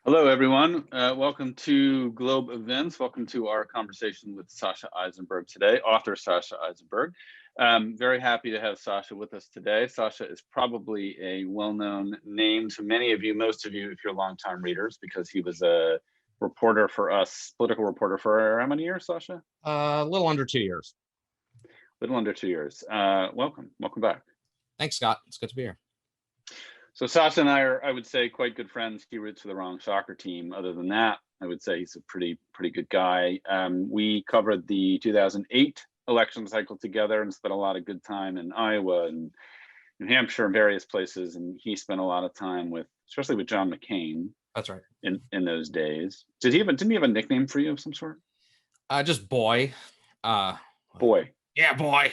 Hello, everyone. Welcome to Globe Events. Welcome to our conversation with Sasha Issenberg today, author Sasha Issenberg. Very happy to have Sasha with us today. Sasha is probably a well-known name to many of you, most of you, if you're longtime readers, because he was a reporter for us, political reporter for how many years, Sasha? A little under 2 years. Little under 2 years. Welcome back. Thanks, Scott. It's good to be here. So Sasha and I are, I would say, quite good friends. He roots for the wrong soccer team. Other than that, I would say he's a pretty good guy. We covered the 2008 election cycle together and spent a lot of good time in Iowa and New Hampshire and various places. And he spent a lot of time with, especially with John McCain. That's right. In those days, didn't he have a nickname for you of some sort? Just boy. Boy. Yeah, boy.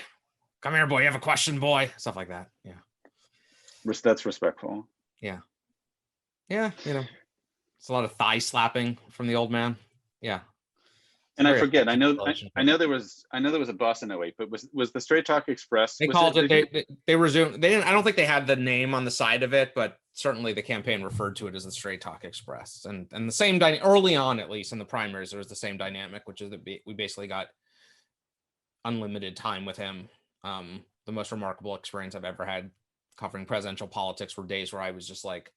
Come here, boy. You have a question, boy. Stuff like that. Yeah. That's respectful. Yeah. It's a lot of thigh slapping from the old man. Yeah. And I forget. I know there was a bus in 08, but was the Straight Talk Express? They called it. They resumed. They didn't. I don't think they had the name on the side of it, but certainly the campaign referred to it as the Straight Talk Express. And the same early on, at least in the primaries, there was the same dynamic, which is that we basically got unlimited time with him. The most remarkable experience I've ever had covering presidential politics were days where I was just like,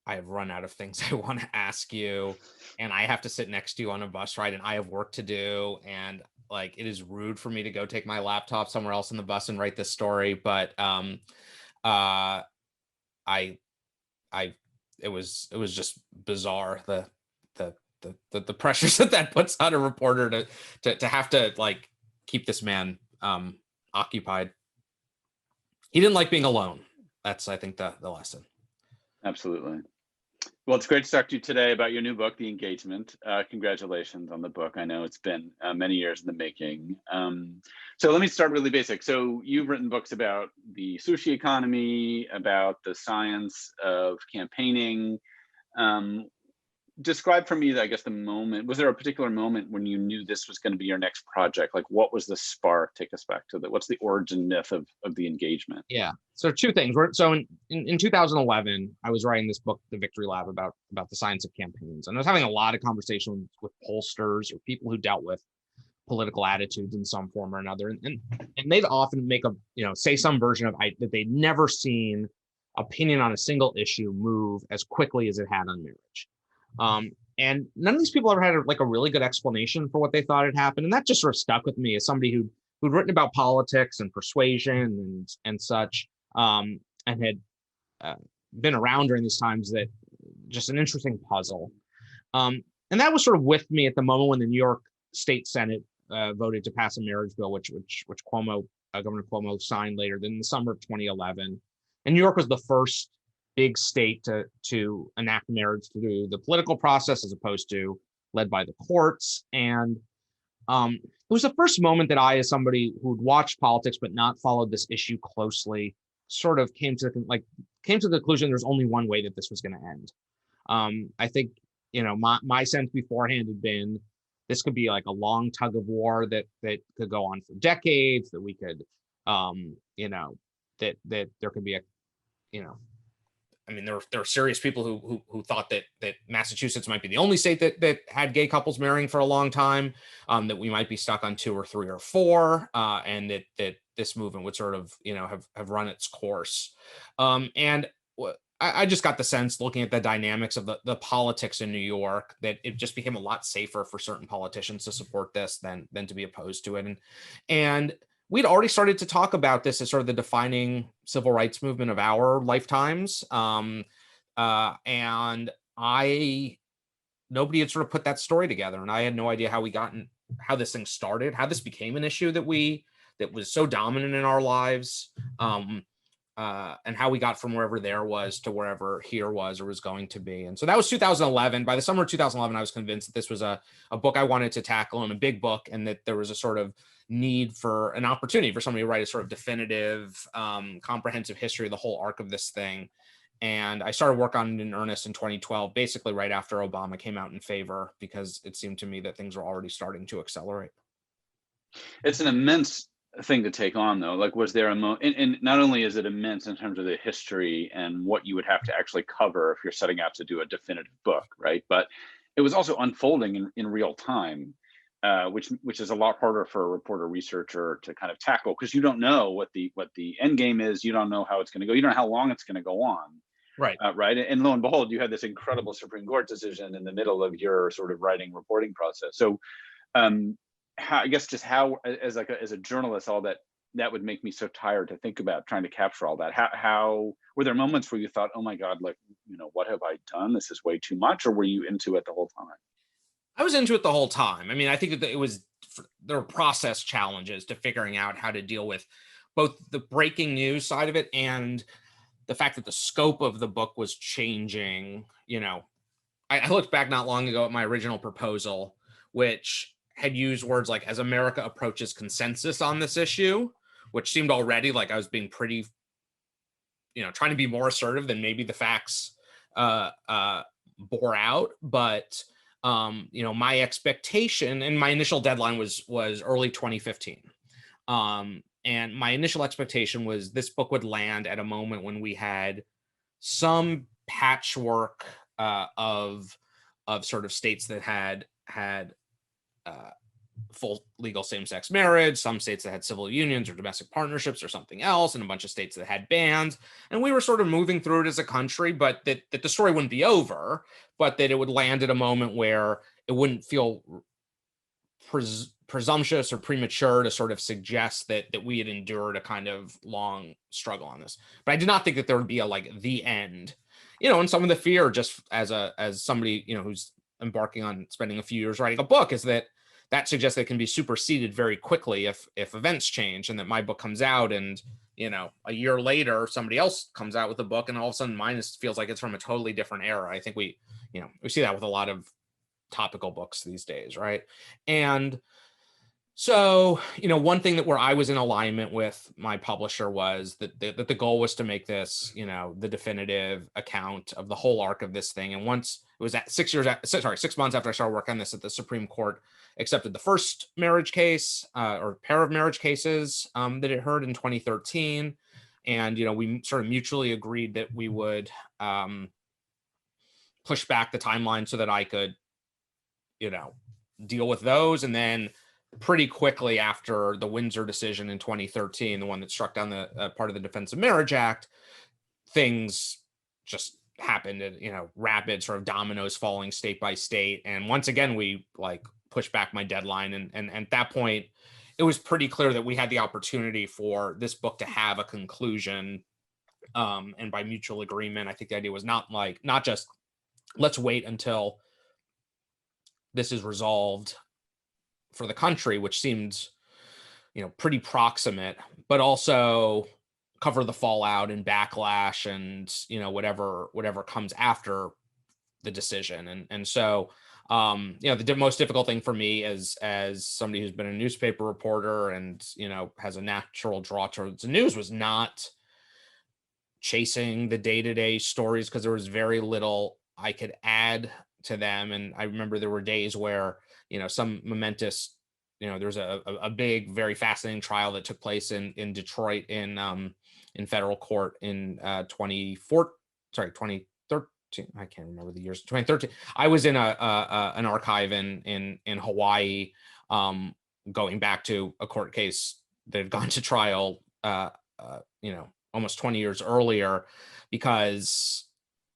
I have run out of things I want to ask you, and I have to sit next to you on a bus ride, and I have work to do, and like it is rude for me to go take my laptop somewhere else in the bus and write this story. But it was just bizarre, the pressures that puts on a reporter to have to like keep this man occupied. He didn't like being alone. That's, I think, the lesson. Absolutely. Well, it's great to talk to you today about your new book, The Engagement. Congratulations on the book. I know it's been many years in the making. So let me start really basic. So you've written books about the sushi economy, about the science of campaigning. Describe for me, I guess, the moment. Was there a particular moment when you knew this was going to be your next project? Like, what was the spark? Take us back to that. What's the origin myth of The Engagement? Yeah. So two things. So in 2011, I was writing this book, The Victory Lab, about the science of campaigns, and I was having a lot of conversations with pollsters or people who dealt with political attitudes in some form or another, and they'd often make say some version of that they'd never seen opinion on a single issue move as quickly as it had on marriage. And none of these people ever had a really good explanation for what they thought had happened. And that just sort of stuck with me as somebody who'd written about politics and persuasion and such, and had been around during these times. That just an interesting puzzle. And that was sort of with me at the moment when the New York State Senate voted to pass a marriage bill, which Governor Cuomo signed later in the summer of 2011. And New York was the first big state to enact marriage through the political process as opposed to led by the courts. And it was the first moment that I, as somebody who'd watched politics but not followed this issue closely, sort of came to the conclusion there's only one way that this was going to end. I think, my sense beforehand had been this could be like a long tug of war that could go on for decades, that we could, that there could be there are serious people who thought that Massachusetts might be the only state that had gay couples marrying for a long time, that we might be stuck on 2 or 3 or 4, and that this movement would sort of have run its course. And I just got the sense, looking at the dynamics of the politics in New York, that it just became a lot safer for certain politicians to support this than to be opposed to it. And we'd already started to talk about this as sort of the defining civil rights movement of our lifetimes. And nobody had sort of put that story together. And I had no idea how this thing started, how this became an issue that was so dominant in our lives, and how we got from wherever there was to wherever here was or was going to be. And so that was 2011. By the summer of 2011, I was convinced that this was a book I wanted to tackle, and a big book, and that there was a sort of need for an opportunity for somebody to write a sort of definitive, comprehensive history of the whole arc of this thing. And I started work on it in earnest in 2012, basically right after Obama came out in favor, because it seemed to me that things were already starting to accelerate. It's an immense thing to take on, though. Like, was there a moment, and not only is it immense in terms of the history and what you would have to actually cover if you're setting out to do a definitive book, right? But it was also unfolding in real time, which is a lot harder for a reporter researcher to kind of tackle, because you don't know what the end game is. You don't know how it's going to go. You don't know how long it's going to go on. Right. Right. And lo and behold, you had this incredible Supreme Court decision in the middle of your sort of writing reporting process. So how, I guess, just how, as as a journalist, all that would make me so tired to think about trying to capture all that. How were there moments where you thought, oh my God, like, what have I done? This is way too much, or were you into it the whole time? I was into it the whole time. I mean, I think that there were process challenges to figuring out how to deal with both the breaking news side of it and the fact that the scope of the book was changing. I looked back not long ago at my original proposal, which had used words like "as America approaches consensus on this issue," which seemed already like I was being pretty, trying to be more assertive than maybe the facts bore out. But my expectation and my initial deadline was early 2015. And my initial expectation was this book would land at a moment when we had some patchwork of sort of states that had full legal same-sex marriage, some states that had civil unions or domestic partnerships or something else, and a bunch of states that had bans. And we were sort of moving through it as a country, but that the story wouldn't be over, but that it would land at a moment where it wouldn't feel presumptuous or premature to sort of suggest that we had endured a kind of long struggle on this. But I did not think that there would be the end, and some of the fear, just as somebody, who's embarking on spending a few years writing a book, is that suggests that it can be superseded very quickly if events change, and that my book comes out and, a year later, somebody else comes out with a book and all of a sudden mine feels like it's from a totally different era. I think we see that with a lot of topical books these days, right? And so, one thing where I was in alignment with my publisher was that the goal was to make this, the definitive account of the whole arc of this thing. And once it was at 6 months after I started working on this, that the Supreme Court accepted the first marriage case or pair of marriage cases that it heard in 2013. And, we sort of mutually agreed that we would push back the timeline so that I could, deal with those. And then pretty quickly after the Windsor decision in 2013, the one that struck down the part of the Defense of Marriage Act, things just happened and, rapid sort of dominoes falling state by state. And once again, we pushed back my deadline. And at that point, it was pretty clear that we had the opportunity for this book to have a conclusion. And by mutual agreement, I think the idea was not just let's wait until this is resolved for the country, which seemed, pretty proximate, but also cover the fallout and backlash and, whatever comes after the decision. And so, the most difficult thing for me as somebody who's been a newspaper reporter and, has a natural draw towards the news was not chasing the day-to-day stories, because there was very little I could add to them. And I remember there were days where, some momentous, there was a big, very fascinating trial that took place in Detroit in federal court in 2013. I can't remember the years. 2013. I was in an archive in Hawaii, going back to a court case that had gone to trial, almost 20 years earlier, because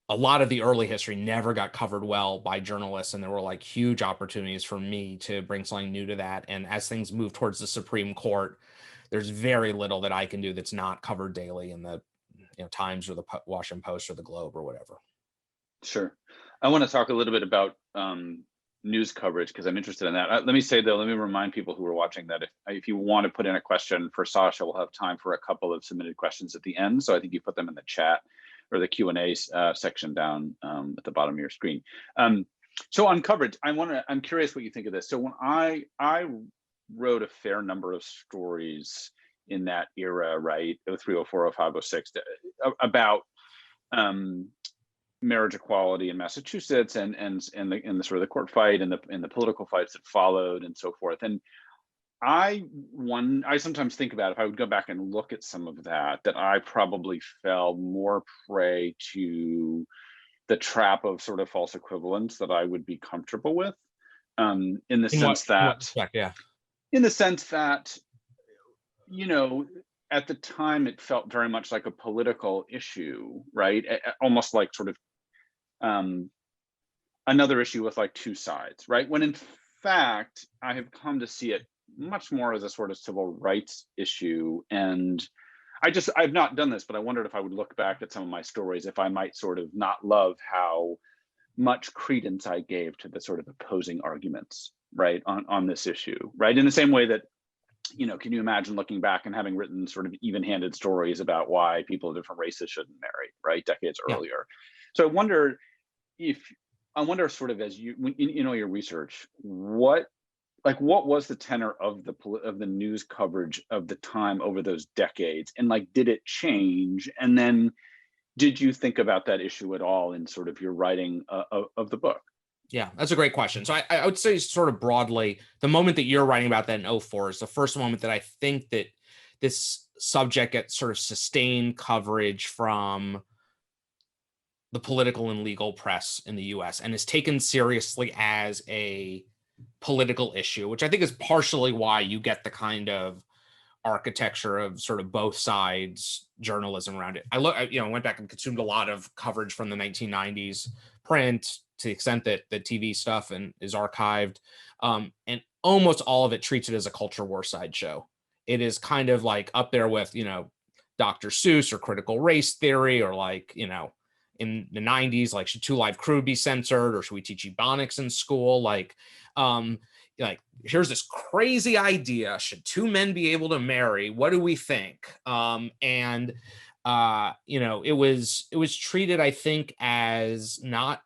a lot of the early history never got covered well by journalists, and there were huge opportunities for me to bring something new to that. And as things move towards the Supreme Court, there's very little that I can do that's not covered daily in the Times or the Washington Post or the Globe or whatever. Sure. I want to talk a little bit about news coverage, because I'm interested in that. Let me say, though, let me remind people who are watching that if you want to put in a question for Sasha, we'll have time for a couple of submitted questions at the end. So I think you put them in the chat or the Q&A section down at the bottom of your screen. So on coverage, I'm curious what you think of this. So when I wrote a fair number of stories in that era, right, 03, 04, 05, 06, about marriage equality in Massachusetts and the sort of the court fight and the political fights that followed and so forth. And I sometimes think about if I would go back and look at some of that I probably fell more prey to the trap of sort of false equivalence that I would be comfortable with, in the sense In what that, respect? Yeah. in the sense that, you know, at the time it felt very much like a political issue, right? Almost like sort of um, another issue with like two sides, right? When in fact, I have come to see it much more as a sort of civil rights issue. And I've not done this, but I wondered if I would look back at some of my stories, if I might sort of not love how much credence I gave to the sort of opposing arguments, right, on this issue, right? In the same way that, you know, can you imagine looking back and having written sort of even-handed stories about why people of different races shouldn't marry, right, decades Yeah. earlier? So if I wonder, sort of, as you know, your research, what was the tenor of the news coverage of the time over those decades, and like, did it change? And then, did you think about that issue at all in sort of your writing of the book? Yeah, that's a great question. So I would say sort of broadly, the moment that you're writing about that in '04 is the first moment that I think that this subject gets sort of sustained coverage from the political and legal press in the US and is taken seriously as a political issue, which I think is partially why you get the kind of architecture of sort of both sides journalism around it. Went back and consumed a lot of coverage from the 1990s print to the extent that the TV stuff and is archived. And almost all of it treats it as a culture war sideshow. It is kind of like up there with, Dr. Seuss or critical race theory, or like, in the 90s, like, should Two Live Crew be censored, or should we teach ebonics in school? Like, here's this crazy idea: should two men be able to marry? What do we think? It was treated, I think, as not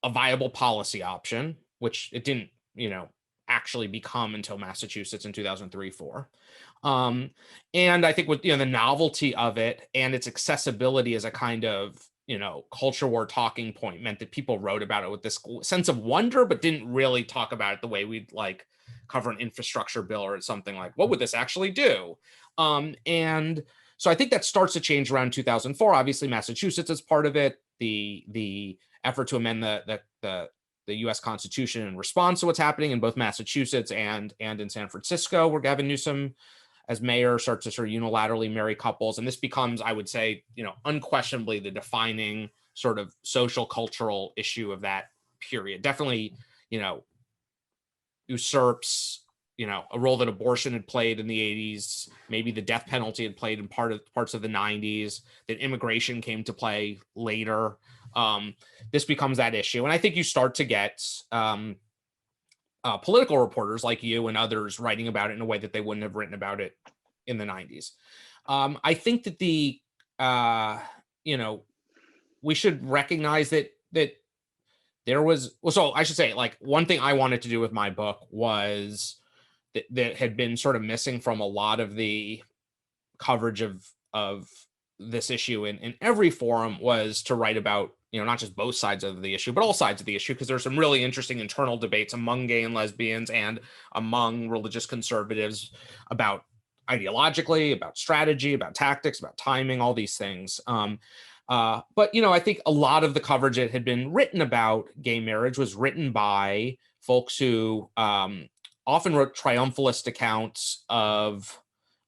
a viable policy option, which it didn't, actually become until Massachusetts in 2003-4. And I think with the novelty of it and its accessibility as a kind of culture war talking point meant that people wrote about it with this sense of wonder, but didn't really talk about it the way we'd like cover an infrastructure bill or something like, what would this actually do? And so I think that starts to change around 2004. Obviously, Massachusetts is part of it. The effort to amend the U.S. Constitution in response to what's happening in both Massachusetts and in San Francisco, where Gavin Newsom, as mayor, starts to sort of unilaterally marry couples. And this becomes, I would say, unquestionably the defining sort of social cultural issue of that period. Definitely, usurps, a role that abortion had played in the 80s, maybe the death penalty had played in parts of the 90s, that immigration came to play later. This becomes that issue. And I think you start to get political reporters like you and others writing about it in a way that they wouldn't have written about it in the 90s. I think that we should recognize that there was, well, so I should say, like, one thing I wanted to do with my book was that had been sort of missing from a lot of the coverage of this issue in every forum was to write about, not just both sides of the issue, but all sides of the issue, because there's some really interesting internal debates among gay and lesbians and among religious conservatives about ideologically, about strategy, about tactics, about timing, all these things. But I think a lot of the coverage that had been written about gay marriage was written by folks who often wrote triumphalist accounts of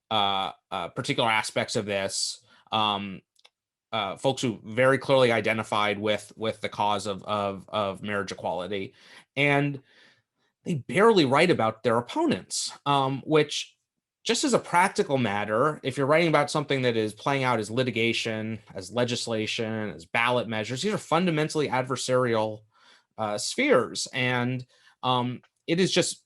particular aspects of this. Folks who very clearly identified with the cause of marriage equality, and they barely write about their opponents, which, just as a practical matter, if you're writing about something that is playing out as litigation, as legislation, as ballot measures, these are fundamentally adversarial spheres, and it is just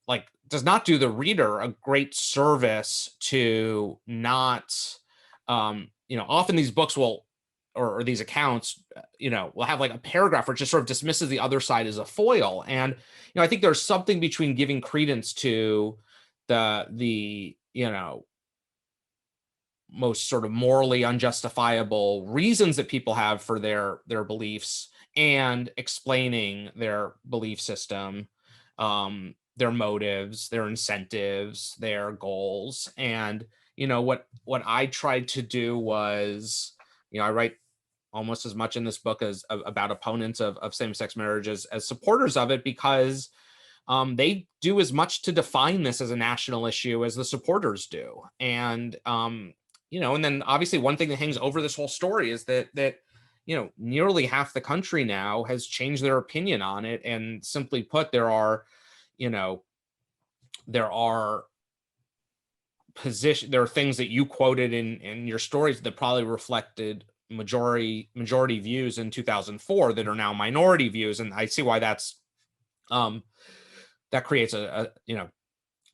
like does not do the reader a great service to not. Often these books will, or these accounts, will have like a paragraph which just sort of dismisses the other side as a foil. And, I think there's something between giving credence to the most sort of morally unjustifiable reasons that people have for their beliefs and explaining their belief system, their motives, their incentives, their goals. And, what I tried to do was, I write almost as much in this book as about opponents of same-sex marriage as supporters of it, because they do as much to define this as a national issue as the supporters do. And and then obviously one thing that hangs over this whole story is that nearly half the country now has changed their opinion on it. And simply put, there are there are there are things that you quoted in your stories that probably reflected majority views in 2004 that are now minority views. And I see why that creates a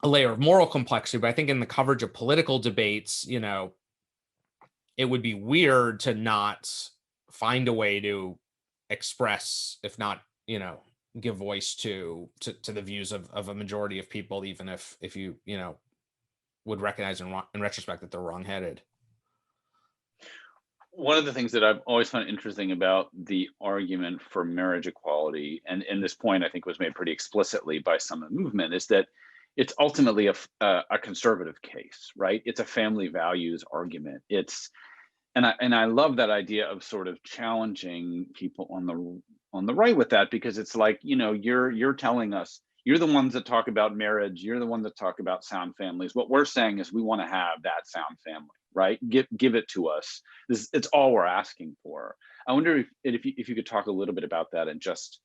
layer of moral complexity. But I think in the coverage of political debates, it would be weird to not find a way to express, if not, give voice to the views of a majority of people, even if you, would recognize in retrospect that they're wrongheaded. One of the things that I've always found interesting about the argument for marriage equality, and this point I think was made pretty explicitly by some of the movement, is that it's ultimately a conservative case, right? It's a family values argument. And I love that idea of sort of challenging people on the right with that, because it's like, you're telling us, you're the ones that talk about marriage, you're the ones that talk about sound families. What we're saying is we want to have that sound family, right? Give it to us. It's all we're asking for. I wonder if you could talk a little bit about that and just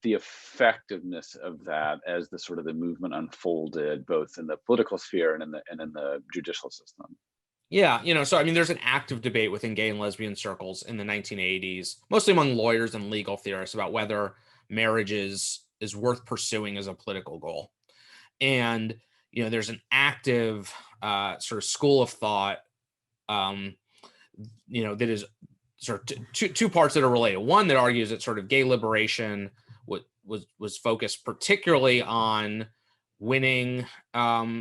the effectiveness of that as the sort of the movement unfolded, both in the political sphere and in the judicial system. Yeah, so I mean, there's an active debate within gay and lesbian circles in the 1980s, mostly among lawyers and legal theorists, about whether marriage is worth pursuing as a political goal. And there's an active sort of school of thought, that is sort of two parts that are related. One that argues that sort of gay liberation was focused particularly on winning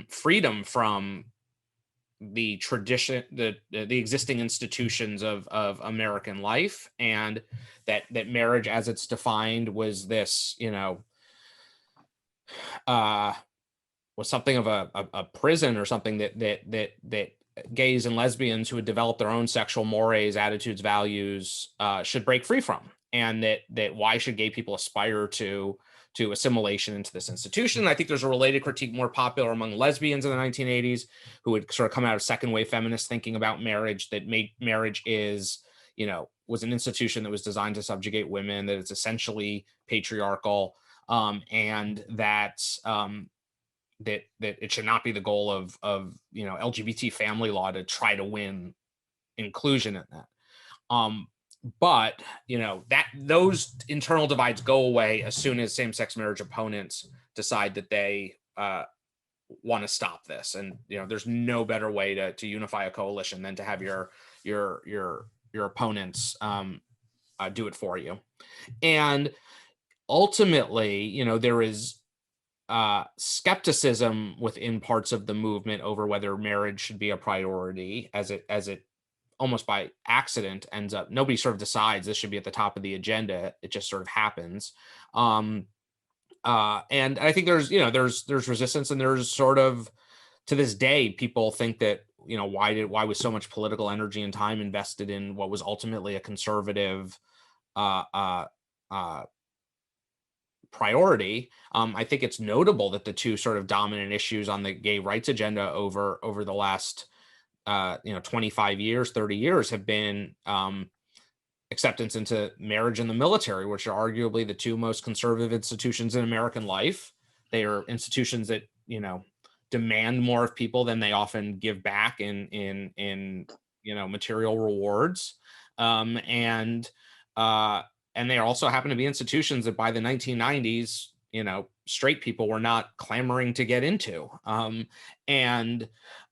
freedom from the tradition, the existing institutions of American life, and that marriage, as it's defined, was this, was something of a prison, or something that gays and lesbians who had developed their own sexual mores, attitudes, values should break free from, and that why should gay people aspire to assimilation into this institution. And I think there's a related critique more popular among lesbians in the 1980s, who had sort of come out of second wave feminist thinking about marriage, that marriage is, was an institution that was designed to subjugate women, that it's essentially patriarchal, and that that it should not be the goal of LGBT family law to try to win inclusion in that. But that those internal divides go away as soon as same-sex marriage opponents decide that they want to stop this. And there's no better way to unify a coalition than to have your opponents do it for you. And ultimately, there is skepticism within parts of the movement over whether marriage should be a priority, as it almost by accident ends up, nobody sort of decides this should be at the top of the agenda. It just sort of happens. And I think there's resistance, and there's sort of, to this day, people think that, why was so much political energy and time invested in what was ultimately a conservative priority. I think it's notable that the two sort of dominant issues on the gay rights agenda over the last 25 years, 30 years have been acceptance into marriage and the military, which are arguably the two most conservative institutions in American life. They are institutions that, demand more of people than they often give back in material rewards. And they also happen to be institutions that by the 1990s, straight people were not clamoring to get into. And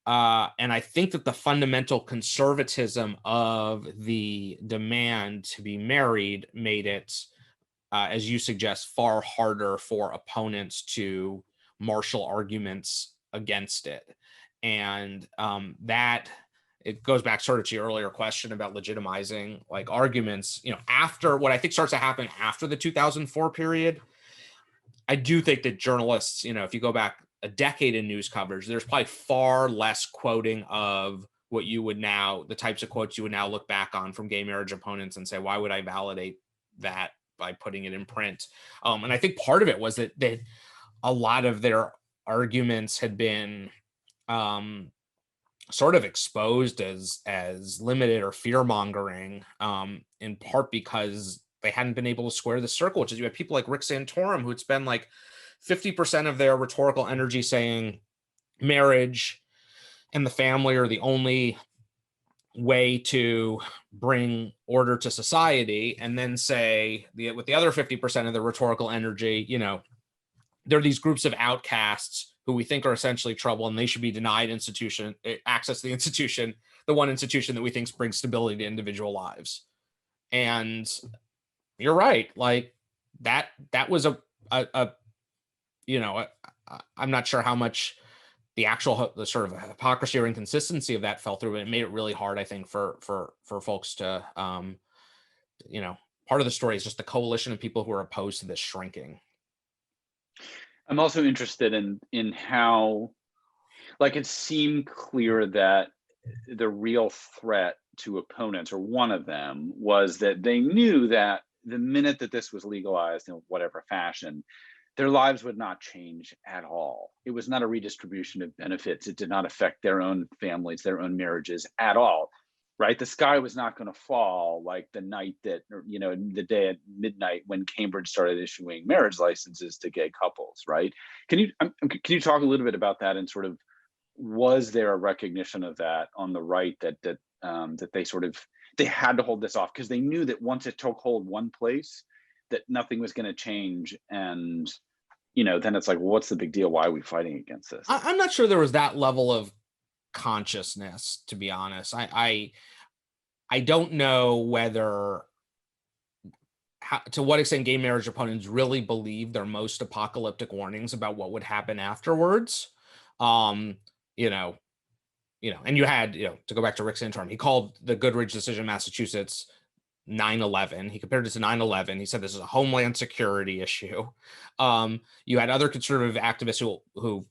I think that the fundamental conservatism of the demand to be married made it, as you suggest, far harder for opponents to marshal arguments against it. And that it goes back sort of to your earlier question about legitimizing like arguments, after what I think starts to happen after the 2004 period I do think that journalists, if you go back a decade in news coverage, there's probably far less quoting of what you would now, the types of quotes you would now look back on from gay marriage opponents and say, why would I validate that by putting it in print? And I think part of it was that a lot of their arguments had been sort of exposed as limited or fear mongering, in part because they hadn't been able to square the circle, which is you had people like Rick Santorum who would spend like 50% of their rhetorical energy saying marriage and the family are the only way to bring order to society, and then say with the other 50% of the rhetorical energy, there are these groups of outcasts who we think are essentially trouble and they should be denied access to the institution, the one institution that we think brings stability to individual lives. And you're right, like that was a I'm not sure how much the sort of hypocrisy or inconsistency of that fell through, but it made it really hard, I think, for folks to, part of the story is just the coalition of people who are opposed to this shrinking. I'm also interested in how, like, it seemed clear that the real threat to opponents, or one of them, was that they knew that the minute that this was legalized in whatever fashion, their lives would not change at all. It was not a redistribution of benefits. It did not affect their own families, their own marriages at all, right? The sky was not going to fall like the night that, or, the day at midnight when Cambridge started issuing marriage licenses to gay couples, right? Can you talk a little bit about that, and sort of, was there a recognition of that on the right, that they had to hold this off because they knew that once it took hold one place, that nothing was going to change, and then it's like, well, what's the big deal? Why are we fighting against this? I'm not sure there was that level of consciousness, to be honest. I don't know to what extent gay marriage opponents really believe their most apocalyptic warnings about what would happen afterwards. And you had, to go back to Rick Santorum, he called the Goodridge decision in Massachusetts 9/11. He compared it to 9/11. He said this is a homeland security issue. You had other conservative activists who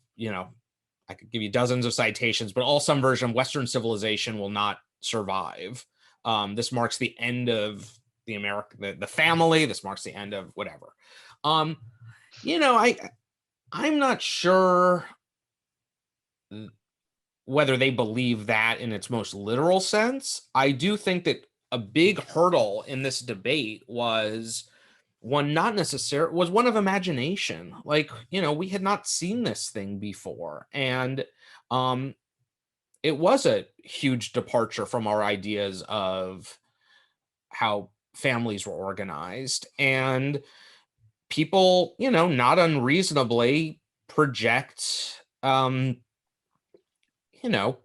I could give you dozens of citations, but all some version of Western civilization will not survive. This marks the end of the family. This marks the end of whatever. I'm not sure whether they believe that in its most literal sense. I do think that a big hurdle in this debate was one of imagination. Like, we had not seen this thing before. And it was a huge departure from our ideas of how families were organized. And people, not unreasonably project,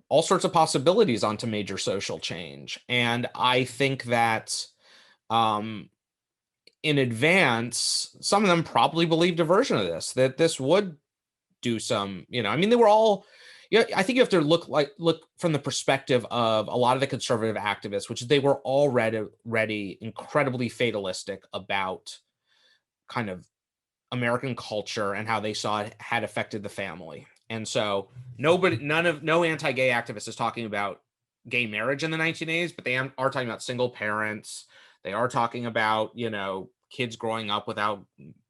all sorts of possibilities onto major social change. And I think that in advance, some of them probably believed a version of this, that this would do some, they were all, I think you have to look from the perspective of a lot of the conservative activists, which they were already incredibly fatalistic about kind of American culture and how they saw it had affected the family. And so no anti-gay activist is talking about gay marriage in the 1980s, but they are talking about single parents. They are talking about, kids growing up without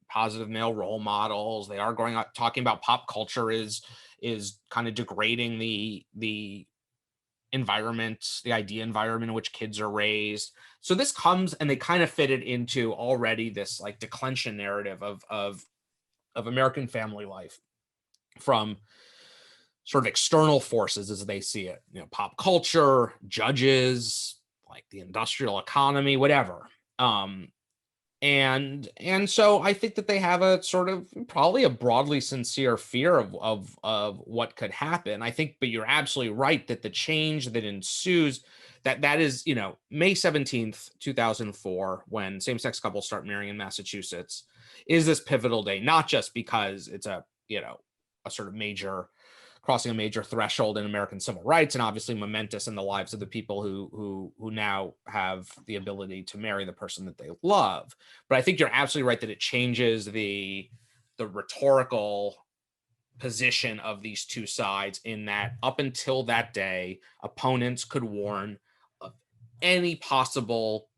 positive male role models. They are talking about pop culture is kind of degrading the environment, the idea environment in which kids are raised. So this comes, and they kind of fit it into already this like declension narrative of American family life from sort of external forces as they see it, pop culture, judges, like the industrial economy, whatever. And so I think that they have a sort of probably a broadly sincere fear of what could happen. I think, but you're absolutely right that the change that ensues, that is, May 17th, 2004, when same-sex couples start marrying in Massachusetts, is this pivotal day, not just because it's a sort of crossing a major threshold in American civil rights, and obviously momentous in the lives of the people who now have the ability to marry the person that they love. But I think you're absolutely right that it changes the the rhetorical position of these two sides, in that up until that day, opponents could warn of any possible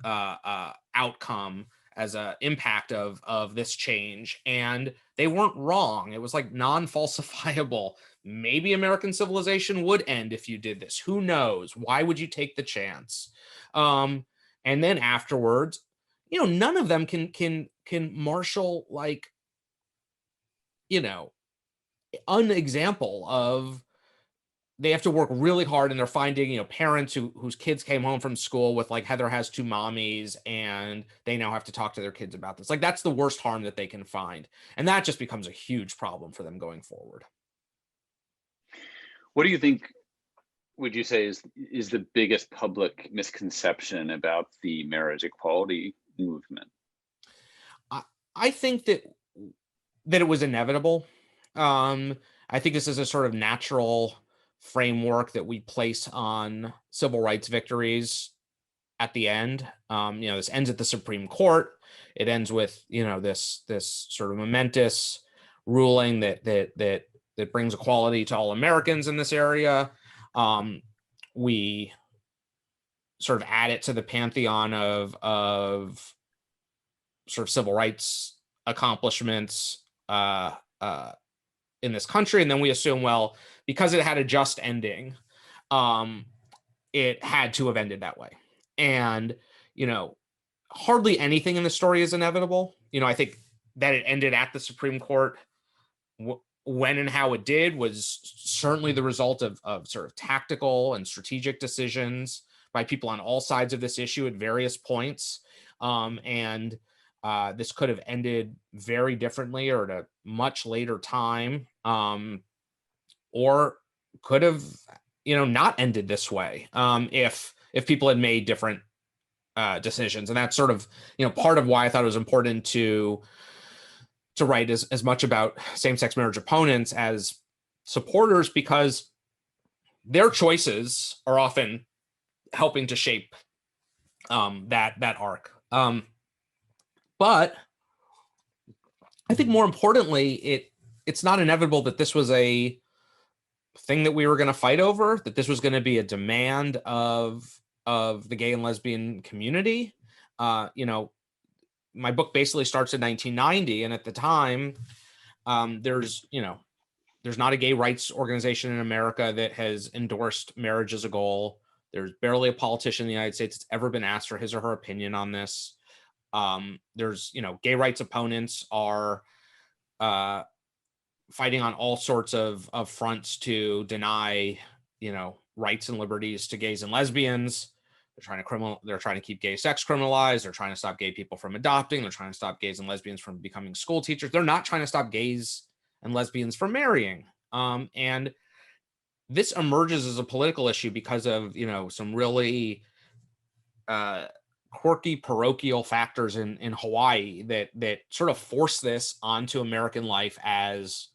outcome as a impact of this change, and they weren't wrong. It was like non-falsifiable. Maybe American civilization would end if you did this. Who knows? Why would you take the chance? And then afterwards, none of them can marshal, like, an example of, they have to work really hard, and they're finding, parents whose kids came home from school with, like, Heather has two mommies, and they now have to talk to their kids about this. Like, that's the worst harm that they can find. And that just becomes a huge problem for them going forward. What do you think, would you say is the biggest public misconception about the marriage equality movement? I think that it was inevitable. I think this is a sort of natural framework that we place on civil rights victories at the end. This ends at the Supreme Court. It ends with, this sort of momentous ruling that brings equality to all Americans in this area. We sort of add it to the pantheon of sort of civil rights accomplishments in this country. And then we assume, well, because it had a just ending, it had to have ended that way. And, hardly anything in the story is inevitable. I think that it ended at the Supreme Court, when and how it did, was certainly the result of sort of tactical and strategic decisions by people on all sides of this issue at various points. And this could have ended very differently, or at a much later time, or could have, not ended this way, if people had made different decisions. And that's sort of, part of why I thought it was important to write as much about same-sex marriage opponents as supporters, because their choices are often helping to shape that arc. But I think more importantly, it's not inevitable that this was a thing that we were going to fight over, that this was going to be a demand of the gay and lesbian community. My book basically starts in 1990, and at the time, there's not a gay rights organization in America that has endorsed marriage as a goal. There's barely a politician in the United States that's ever been asked for his or her opinion on this. There's, gay rights opponents are fighting on all sorts of fronts to deny, rights and liberties to gays and lesbians. They're trying to keep gay sex criminalized. They're trying to stop gay people from adopting. They're trying to stop gays and lesbians from becoming school teachers. They're not trying to stop gays and lesbians from marrying. And this emerges as a political issue because of, some really quirky parochial factors in Hawaii that sort of force this onto American life as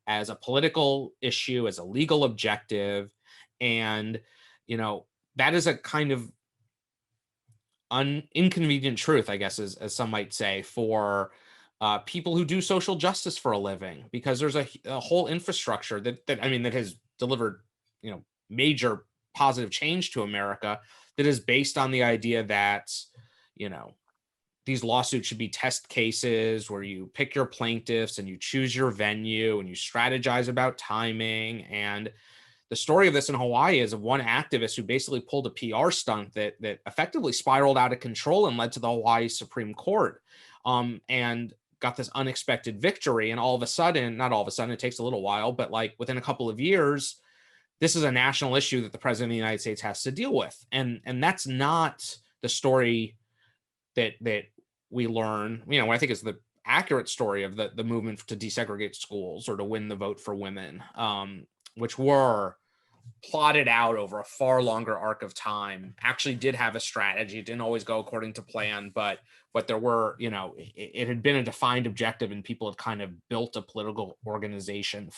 a political issue, as a legal objective. And, that is a kind of inconvenient truth, I guess, as some might say, for people who do social justice for a living, because there's a whole infrastructure that has delivered, major positive change to America, that is based on the idea that, these lawsuits should be test cases where you pick your plaintiffs and you choose your venue and you strategize about timing. And the story of this in Hawaii is of one activist who basically pulled a PR stunt that effectively spiraled out of control and led to the Hawaii Supreme Court, and got this unexpected victory. And all of a sudden, not all of a sudden, it takes a little while, but like within a couple of years, this is a national issue that the president of the United States has to deal with. And that's not the story that we learn, what I think is the accurate story of the movement to desegregate schools or to win the vote for women, which were plotted out over a far longer arc of time, actually did have a strategy. It didn't always go according to plan, but there were, it had been a defined objective, and people had kind of built a political organization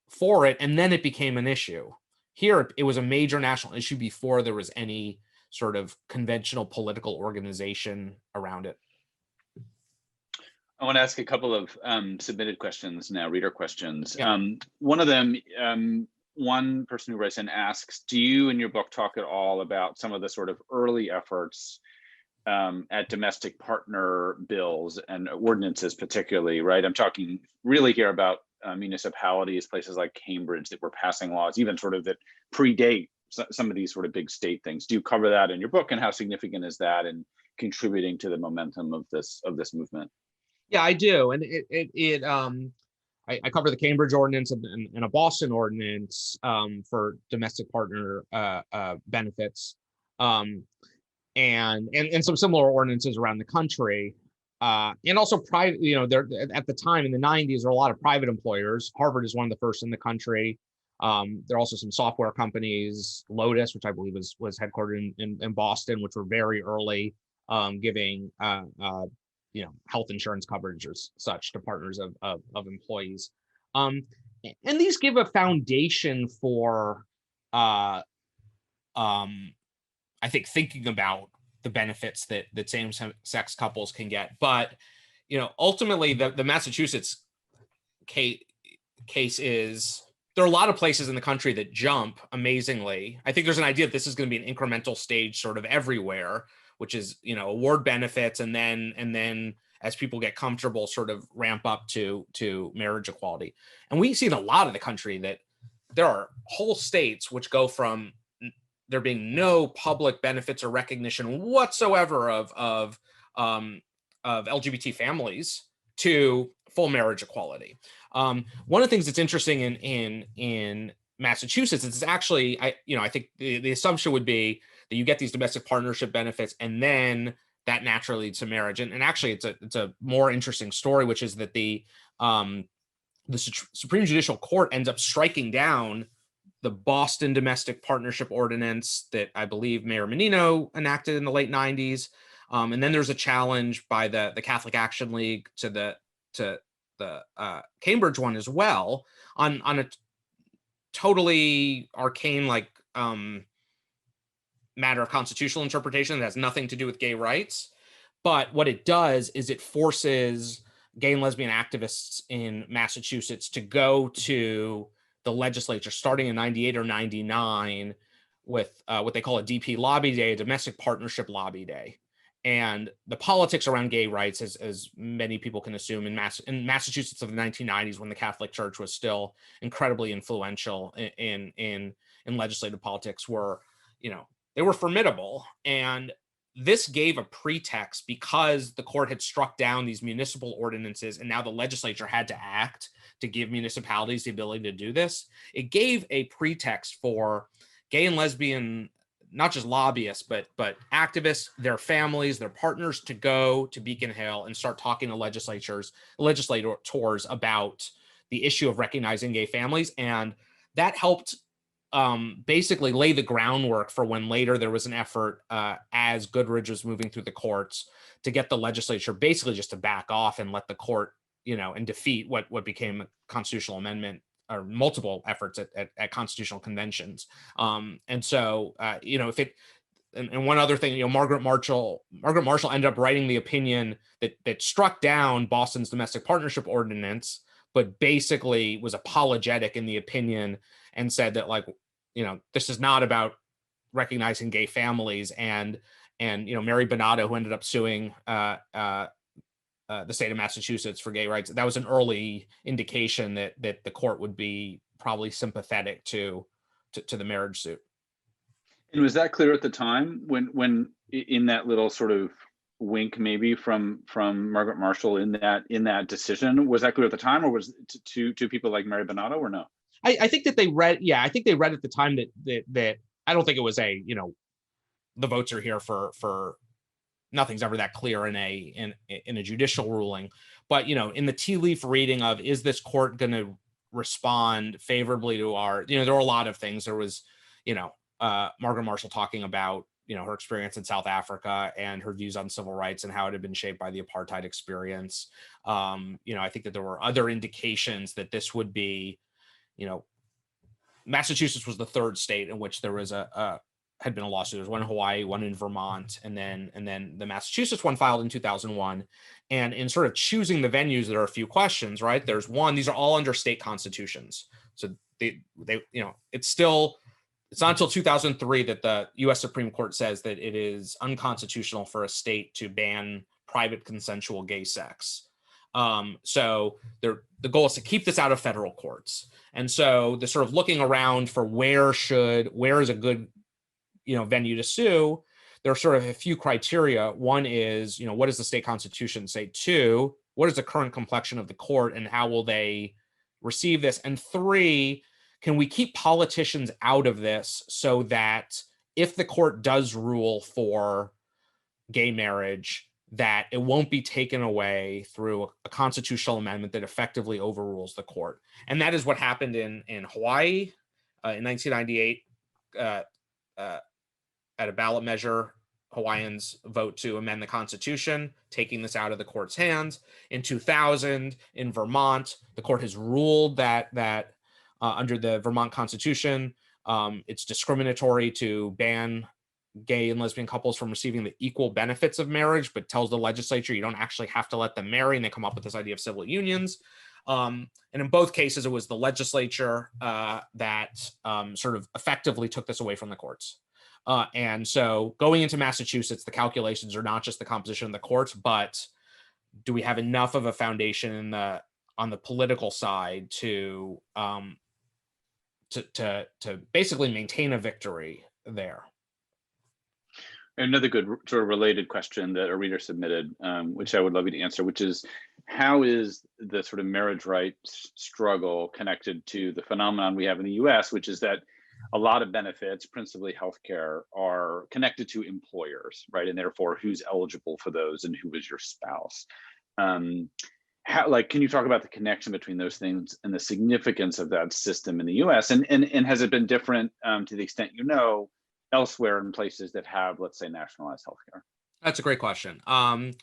for it. And then it became an issue. Here, it was a major national issue before there was any sort of conventional political organization around it. I want to ask a couple of submitted questions now, reader questions. Yeah. One of them, one person who writes in asks, do you in your book talk at all about some of the sort of early efforts at domestic partner bills and ordinances particularly, right? I'm talking really here about municipalities, places like Cambridge that were passing laws, even sort of that predate some of these sort of big state things. Do you cover that in your book, and how significant is that in contributing to the momentum of this movement? Yeah, I do. And I cover the Cambridge ordinance and a Boston ordinance for domestic partner benefits, and some similar ordinances around the country. And also private, there at the time in the 90s, there were a lot of private employers. Harvard is one of the first in the country. There are also some software companies, Lotus, which I believe was headquartered in Boston, which were very early, giving health insurance coverage or such to partners of employees. And these give a foundation for, I think, thinking about the benefits that same-sex couples can get. But, ultimately, the Massachusetts case is, there are a lot of places in the country that jump amazingly. I think there's an idea that this is going to be an incremental stage sort of everywhere, which is, award benefits, and then as people get comfortable, sort of ramp up to marriage equality. And we see in a lot of the country that there are whole states which go from there being no public benefits or recognition whatsoever of LGBT families to full marriage equality. One of the things that's interesting in Massachusetts is actually, I think the assumption would be that you get these domestic partnership benefits, and then that naturally leads to marriage. And actually, it's a more interesting story, which is that the Supreme Judicial Court ends up striking down the Boston Domestic Partnership Ordinance that I believe Mayor Menino enacted in the late 90s. And then there's a challenge by the Catholic Action League to the Cambridge one as well, on a totally arcane matter of constitutional interpretation that has nothing to do with gay rights. But what it does is it forces gay and lesbian activists in Massachusetts to go to the legislature starting in 98 or 99 with what they call a DP lobby day, a domestic partnership lobby day. And the politics around gay rights, as many people can assume, in Massachusetts of the 1990s, when the Catholic Church was still incredibly influential in legislative politics, were, they were formidable. And this gave a pretext, because the court had struck down these municipal ordinances, and now the legislature had to act to give municipalities the ability to do this. It gave a pretext for gay and lesbian, not just lobbyists, but activists, their families, their partners, to go to Beacon Hill and start talking to legislators about the issue of recognizing gay families. And that helped basically lay the groundwork for when later there was an effort, as Goodridge was moving through the courts, to get the legislature basically just to back off and let the court, and defeat what became a constitutional amendment, or multiple efforts at constitutional conventions. And so, if it, and one other thing, Margaret Marshall ended up writing the opinion that struck down Boston's domestic partnership ordinance, but basically was apologetic in the opinion and said that, this is not about recognizing gay families. And Mary Bonato, who ended up suing the state of Massachusetts for gay rights, that was an early indication that the court would be probably sympathetic to the marriage suit. And was that clear at the time, when in that little sort of wink maybe from Margaret Marshall in that decision? Was that clear at the time, or was it to people like Mary Bonato, or no? I think that they read. Yeah, I think they read at the time that I don't think it was the votes are here for nothing's ever that clear in a judicial ruling. But in the tea leaf reading of, is this court going to respond favorably to our, there were a lot of things. There was, Margaret Marshall talking about, her experience in South Africa and her views on civil rights and how it had been shaped by the apartheid experience. I think that there were other indications that this would be, Massachusetts was the third state in which there was a had been a lawsuit. There's one in Hawaii, one in Vermont, and then the Massachusetts one filed in 2001. And in sort of choosing the venues, there are a few questions, right? There's one, these are all under state constitutions. So they it's not until 2003 that the US Supreme Court says that it is unconstitutional for a state to ban private consensual gay sex. So the goal is to keep this out of federal courts. And so the sort of looking around for where is a good venue to sue, there are sort of a few criteria. One is, what does the state constitution say? Two, what is the current complexion of the court and how will they receive this? And three, can we keep politicians out of this so that if the court does rule for gay marriage, that it won't be taken away through a constitutional amendment that effectively overrules the court? And that is what happened in Hawaii in 1998. At a ballot measure, Hawaiians vote to amend the Constitution, taking this out of the court's hands. In 2000, in Vermont, the court has ruled that under the Vermont Constitution, it's discriminatory to ban gay and lesbian couples from receiving the equal benefits of marriage, but tells the legislature you don't actually have to let them marry, and they come up with this idea of civil unions. And in both cases, it was the legislature that sort of effectively took this away from the courts. And so going into Massachusetts, the calculations are not just the composition of the courts, but do we have enough of a foundation on the political side to basically maintain a victory there? Another good sort of related question that a reader submitted, which I would love you to answer, which is, how is the sort of marriage rights struggle connected to the phenomenon we have in the US, which is that a lot of benefits, principally healthcare, are connected to employers, right? And therefore, who's eligible for those and who is your spouse? Can you talk about the connection between those things and the significance of that system in the US? And has it been different to the extent elsewhere in places that have, let's say, nationalized healthcare? That's a great question. One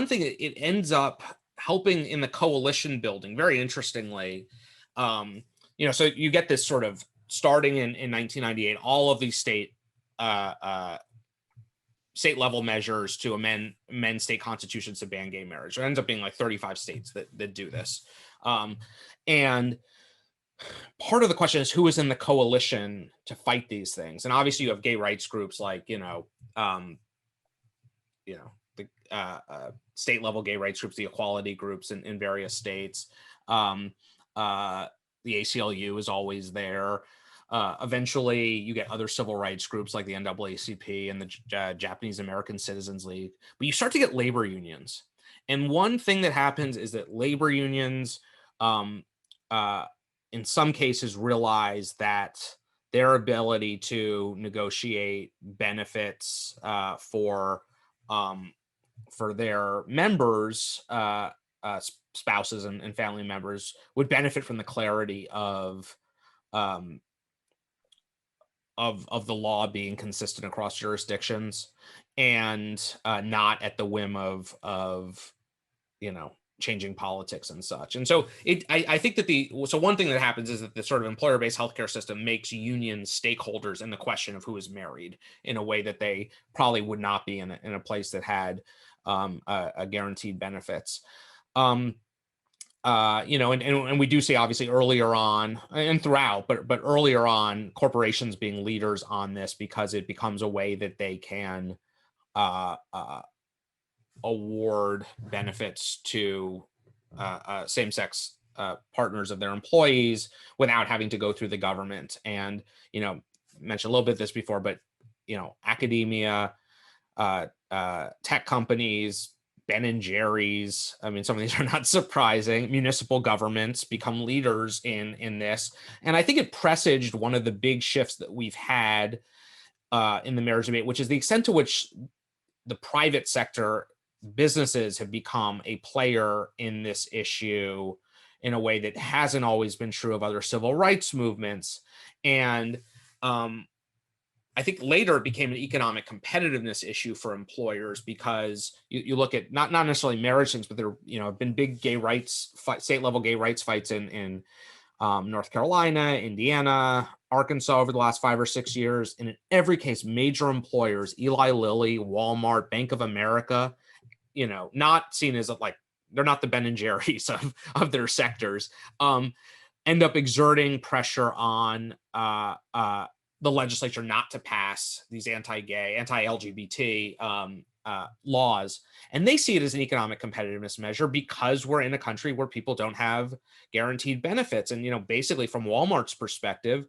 thing, it ends up helping in the coalition building, very interestingly. So you get this sort of starting in 1998, all of these state level measures to amend state constitutions to ban gay marriage. It ends up being like 35 states that do this. And part of the question is, who is in the coalition to fight these things? And obviously you have gay rights groups like, the state level gay rights groups, the equality groups in various states. The ACLU is always there. Eventually, you get other civil rights groups like the NAACP and the Japanese American Citizens League. But you start to get labor unions. And one thing that happens is that labor unions, in some cases, realize that their ability to negotiate benefits for their members, spouses and family members, would benefit from the clarity of the law being consistent across jurisdictions, and not at the whim of changing politics and such. And so I think that one thing that happens is that the sort of employer-based healthcare system makes union stakeholders in the question of who is married in a way that they probably would not be in a place that had a guaranteed benefits. And we do see, obviously, earlier on and throughout, but earlier on, corporations being leaders on this, because it becomes a way that they can award benefits to same-sex partners of their employees without having to go through the government. And, mentioned a little bit this before, but, academia, tech companies, Ben and Jerry's, I mean, some of these are not surprising. Municipal governments become leaders in this. And I think it presaged one of the big shifts that we've had in the marriage debate, which is the extent to which the private sector businesses have become a player in this issue in a way that hasn't always been true of other civil rights movements. And I think later it became an economic competitiveness issue for employers, because you look at not necessarily marriage things, but there have been big gay rights, state level gay rights fights in North Carolina, Indiana, Arkansas over the last 5 or 6 years, and in every case, major employers, Eli Lilly, Walmart, Bank of America, not seen as like, they're not the Ben and Jerry's of their sectors, end up exerting pressure on the legislature not to pass these anti-gay, anti-LGBT laws. And they see it as an economic competitiveness measure because we're in a country where people don't have guaranteed benefits. And, basically from Walmart's perspective,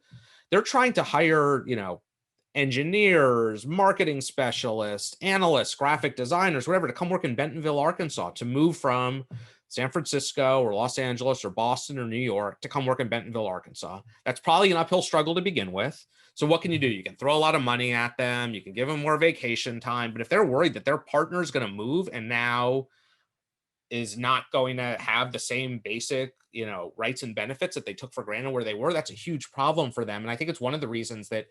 they're trying to hire, engineers, marketing specialists, analysts, graphic designers, whatever, to come work in Bentonville, Arkansas, to move from San Francisco or Los Angeles or Boston or New York to come work in Bentonville, Arkansas. That's probably an uphill struggle to begin with. So what can you do? You can throw a lot of money at them. You can give them more vacation time. But if they're worried that their partner is going to move and now is not going to have the same basic, rights and benefits that they took for granted where they were, that's a huge problem for them. And I think it's one of the reasons that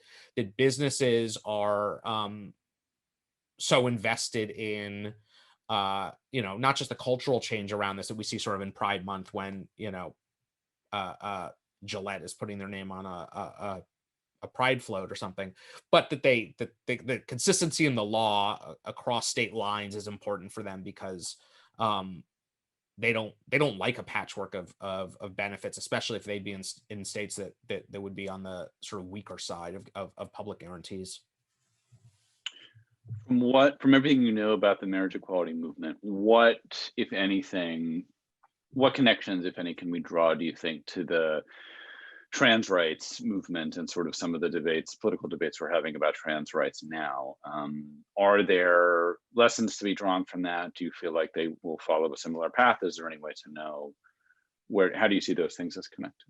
businesses are so invested in, not just the cultural change around this that we see sort of in Pride Month when, Gillette is putting their name on a pride float or something, but that the consistency in the law across state lines is important for them because they don't like a patchwork of benefits, especially if they'd be in states that would be on the sort of weaker side of public guarantees. From everything you know about the marriage equality movement, what, if anything, what connections, if any, can we draw, do you think, to the trans rights movement and sort of some of the political debates we're having about trans rights now? Are there lessons to be drawn from that? Do you feel like they will follow a similar path? Is there any way to know how do you see those things as connected?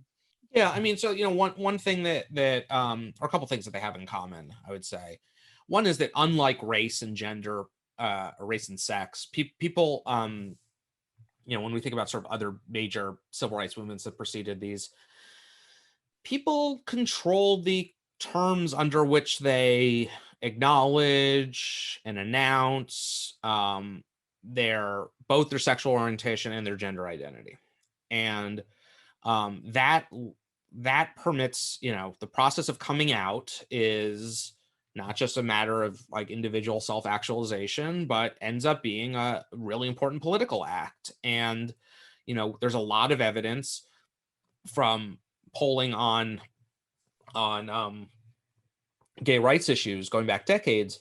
Yeah, I mean, so, one thing that or a couple things that they have in common, I would say. One is that unlike race and gender, or race and sex, people, when we think about sort of other major civil rights movements that preceded these, people control the terms under which they acknowledge and announce both their sexual orientation and their gender identity. And that permits, the process of coming out is not just a matter of like individual self-actualization, but ends up being a really important political act. And, there's a lot of evidence from polling on gay rights issues going back decades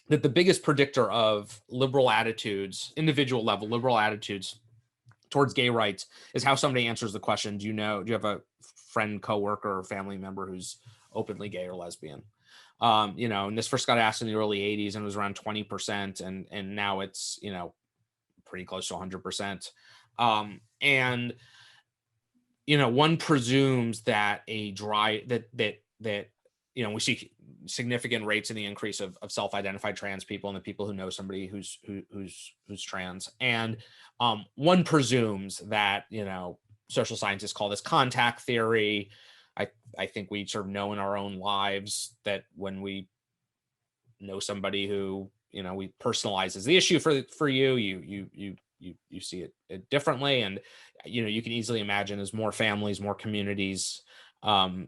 that the biggest predictor of liberal attitudes, individual level liberal attitudes towards gay rights, is how somebody answers the question, do you have a friend, coworker, or family member who's openly gay or lesbian? And this first got asked in the early 80s and it was around 20%, and now it's, pretty close to 100%. And one presumes that we see significant rates in the increase of self-identified trans people and the people who know somebody who's trans. And one presumes that, social scientists call this contact theory. I think we sort of know in our own lives that when we know somebody who, we personalizes the issue for you, you see it differently. And, you can easily imagine as more families, more communities have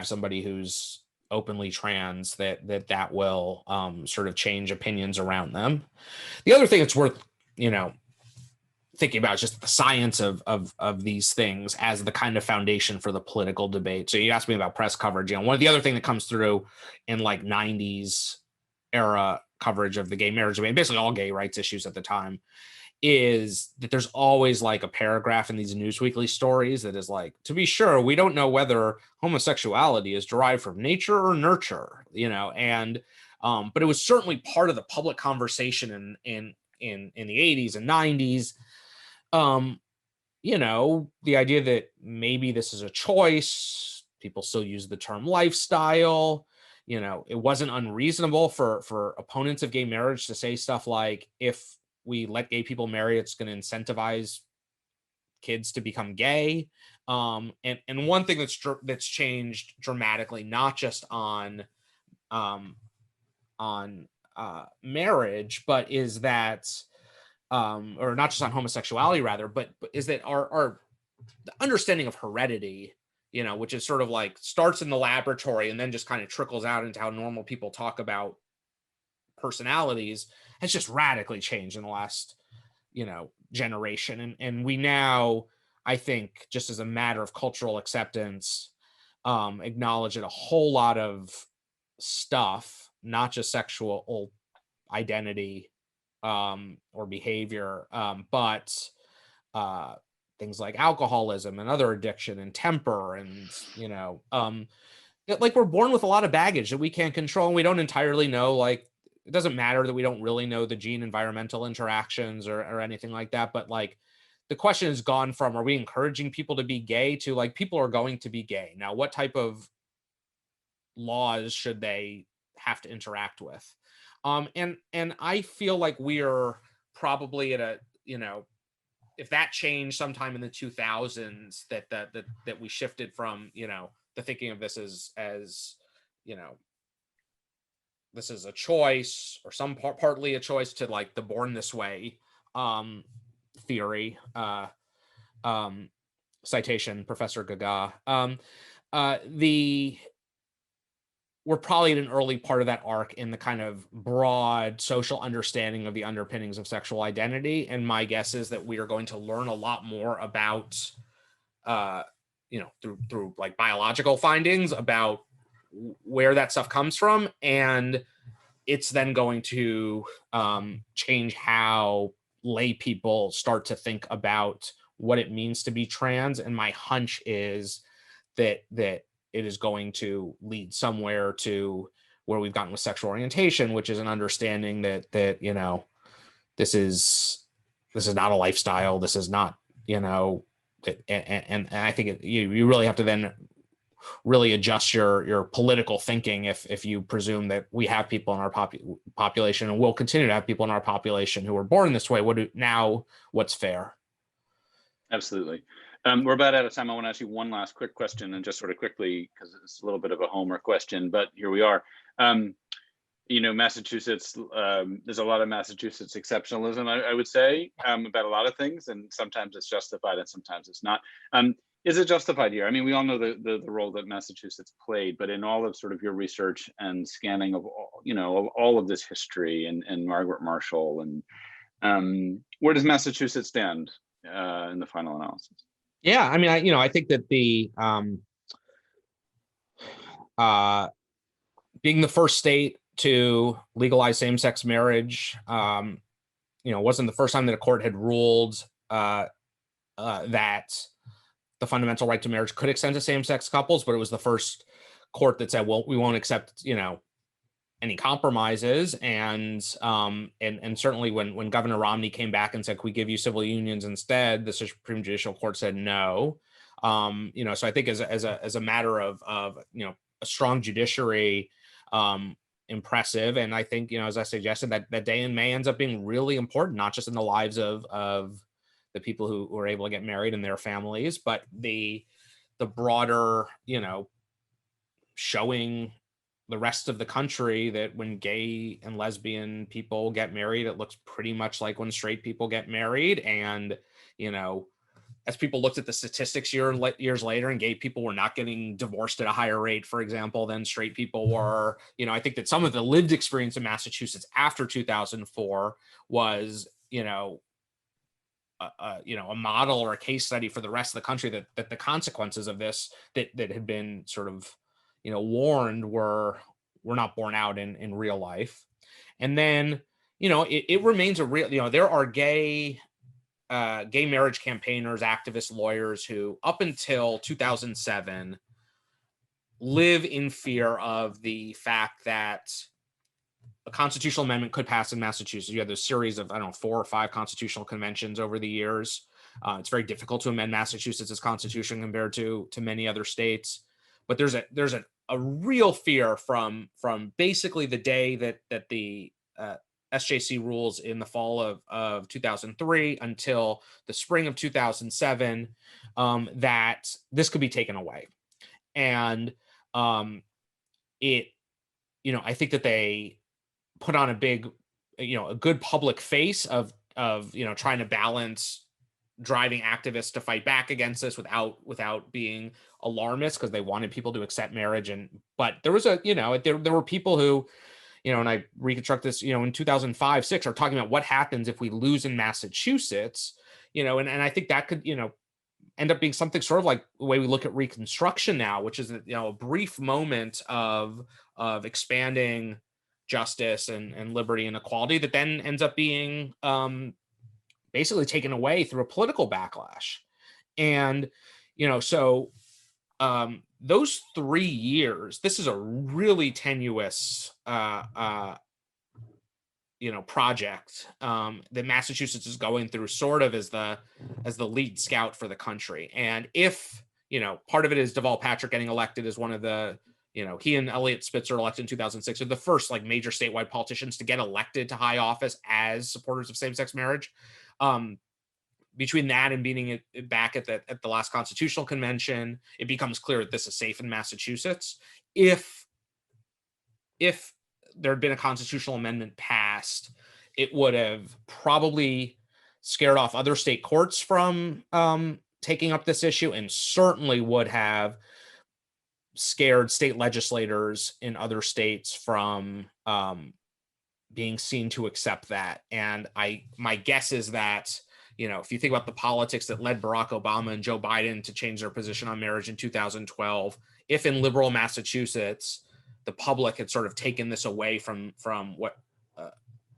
somebody who's openly trans, that will sort of change opinions around them. The other thing that's worth, thinking about is just the science of these things as the kind of foundation for the political debate. So you asked me about press coverage. One of the other thing that comes through in like 90s era coverage of the gay marriage debate, basically all gay rights issues at the time, is that there's always like a paragraph in these News Weekly stories that is like, to be sure, we don't know whether homosexuality is derived from nature or nurture, and but it was certainly part of the public conversation in the 80s and 90s. The idea that maybe this is a choice, people still use the term lifestyle. It wasn't unreasonable for opponents of gay marriage to say stuff like, if we let gay people marry, it's going to incentivize kids to become gay. And one thing that's changed dramatically, not just on marriage, but is that, or not just on homosexuality rather, but is that our the understanding of heredity which is sort of like starts in the laboratory and then just kind of trickles out into how normal people talk about personalities, has just radically changed in the last, generation. And we now, I think, just as a matter of cultural acceptance, acknowledge that a whole lot of stuff, not just sexual identity or behavior, but things like alcoholism and other addiction and temper and like we're born with a lot of baggage that we can't control, and we don't entirely know. Like, it doesn't matter that we don't really know the gene environmental interactions or anything like that, but like the question has gone from, are we encouraging people to be gay, to like, people are going to be gay now, what type of laws should they have to interact with? And I feel like we're probably at a, if that changed sometime in the 2000s, that we shifted from, the thinking of this as this is a choice, or partly a choice, to like the born this way theory. Citation, Professor Gaga. We're probably in an early part of that arc in the kind of broad social understanding of the underpinnings of sexual identity. And my guess is that we are going to learn a lot more about, through like biological findings about where that stuff comes from. And it's then going to change how lay people start to think about what it means to be trans. And my hunch is that it is going to lead somewhere to where we've gotten with sexual orientation, which is an understanding that this is not a lifestyle. This is not, and I think you really have to then really adjust your political thinking if you presume that we have people in our population, and we'll continue to have people in our population who are born this way. What's fair? Absolutely. We're about out of time. I want to ask you one last quick question, and just sort of quickly, because it's a little bit of a homework question, but here we are. Massachusetts, there's a lot of Massachusetts exceptionalism, I would say, about a lot of things, and sometimes it's justified and sometimes it's not. Is it justified here? I mean, we all know the role that Massachusetts played, but in all of sort of your research and scanning of all of this history and Margaret Marshall, and where does Massachusetts stand in the final analysis? Yeah, I mean, I think that the being the first state to legalize same-sex marriage, wasn't the first time that a court had ruled that the fundamental right to marriage could extend to same-sex couples, but it was the first court that said, well, we won't accept, any compromises. And certainly when Governor Romney came back and said, "Can we give you civil unions instead?" the Supreme Judicial Court said no. So I think as a matter of a strong judiciary, impressive. And I think, as I suggested, that day in May ends up being really important, not just in the lives of the people who were able to get married and their families, but the broader, showing the rest of the country that when gay and lesbian people get married, it looks pretty much like when straight people get married. And, as people looked at the statistics years later, and gay people were not getting divorced at a higher rate, for example, than straight people were, I think that some of the lived experience in Massachusetts after 2004 was, a model or a case study for the rest of the country, that the consequences of this that had been sort of, warned were not borne out in real life. And then, it remains a real, there are gay marriage campaigners, activists, lawyers who up until 2007 live in fear of the fact that a constitutional amendment could pass in Massachusetts. You have this series of, 4 or 5 constitutional conventions over the years. It's very difficult to amend Massachusetts' constitution compared to many other states. But there's a real fear from basically the day that the SJC rules in the fall of 2003 until the spring of 2007, that this could be taken away. And I think that they put on a big, a good public face of trying to balance driving activists to fight back against this without being alarmist because they wanted people to accept marriage. But there was there were people who, and I reconstruct this, in 2005, 6 are talking about what happens if we lose in Massachusetts, and I think that could, end up being something sort of like the way we look at Reconstruction now, which is, a brief moment of expanding justice and liberty and equality that then ends up being basically taken away through a political backlash. And, so those 3 years, this is a really tenuous project that Massachusetts is going through, sort of as the lead scout for the country. And if part of it is Deval Patrick getting elected as one of the, he and Eliot Spitzer elected in 2006 are the first like major statewide politicians to get elected to high office as supporters of same-sex marriage. Between that and beating it back at the last constitutional convention, it becomes clear that this is safe in Massachusetts. If there had been a constitutional amendment passed, it would have probably scared off other state courts from taking up this issue, and certainly would have scared state legislators in other states from being seen to accept that. And my guess is that, if you think about the politics that led Barack Obama and Joe Biden to change their position on marriage in 2012, if in liberal Massachusetts, the public had sort of taken this away from what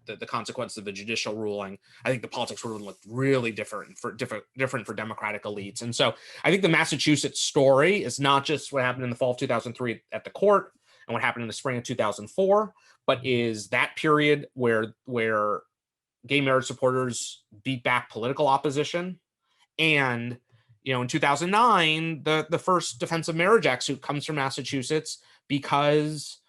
the consequence of the judicial ruling, I think the politics would have looked really different for Democratic elites. And so I think the Massachusetts story is not just what happened in the fall of 2003 at the court and what happened in the spring of 2004, but is that period where gay marriage supporters beat back political opposition. And, in 2009, the first Defense of Marriage Act suit comes from Massachusetts because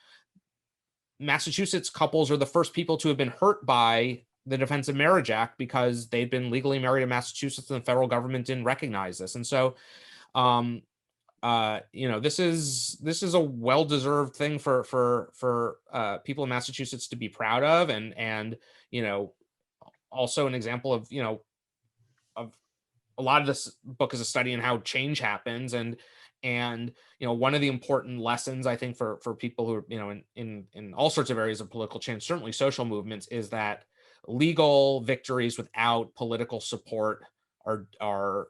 Massachusetts couples are the first people to have been hurt by the Defense of Marriage Act because they'd been legally married in Massachusetts and the federal government didn't recognize this. And so, this is a well-deserved thing for people in Massachusetts to be proud of. And, also an example of, of a lot of this book is a study in how change happens. And one of the important lessons, I think, for people who are, in all sorts of areas of political change, certainly social movements, is that legal victories without political support are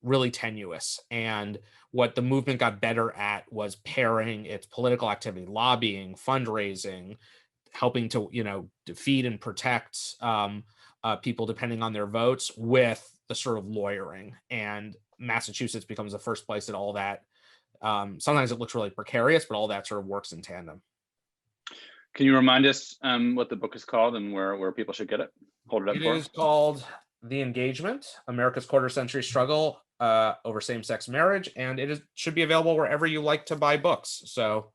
really tenuous. And what the movement got better at was pairing its political activity, lobbying, fundraising, helping to, defeat and protect people depending on their votes, with the sort of lawyering. And Massachusetts becomes the first place that all that, sometimes it looks really precarious, but all that sort of works in tandem. Can you remind us what the book is called and where people should get it? Hold it up for us. It is called The Engagement, America's Quarter-Century Struggle Over Same-Sex Marriage, and should be available wherever you like to buy books. So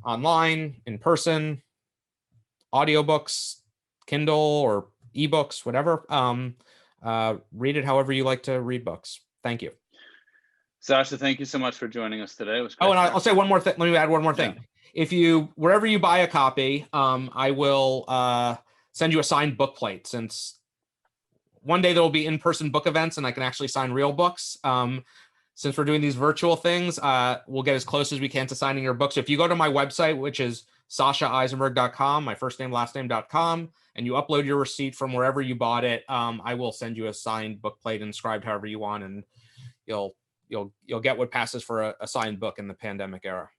online, in person, audiobooks, Kindle or ebooks, whatever. Read it however you like to read books. Thank you. Sasha, thank you so much for joining us today. It was great. Oh, and I'll say one more thing. Let me add one more thing. Yeah. If wherever you buy a copy, I will send you a signed book plate, since one day there will be in-person book events and I can actually sign real books. Since we're doing these virtual things, we'll get as close as we can to signing your book. So if you go to my website, which is SashaIssenberg.com, my first name, last name.com, and you upload your receipt from wherever you bought it, I will send you a signed book plate inscribed however you want, and you'll get what passes for a signed book in the pandemic era.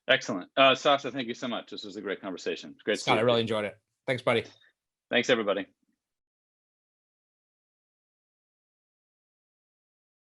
Excellent. Sasha, thank you so much. This was a great conversation. Great. Scott, I really enjoyed it. Thanks, buddy. Thanks, everybody.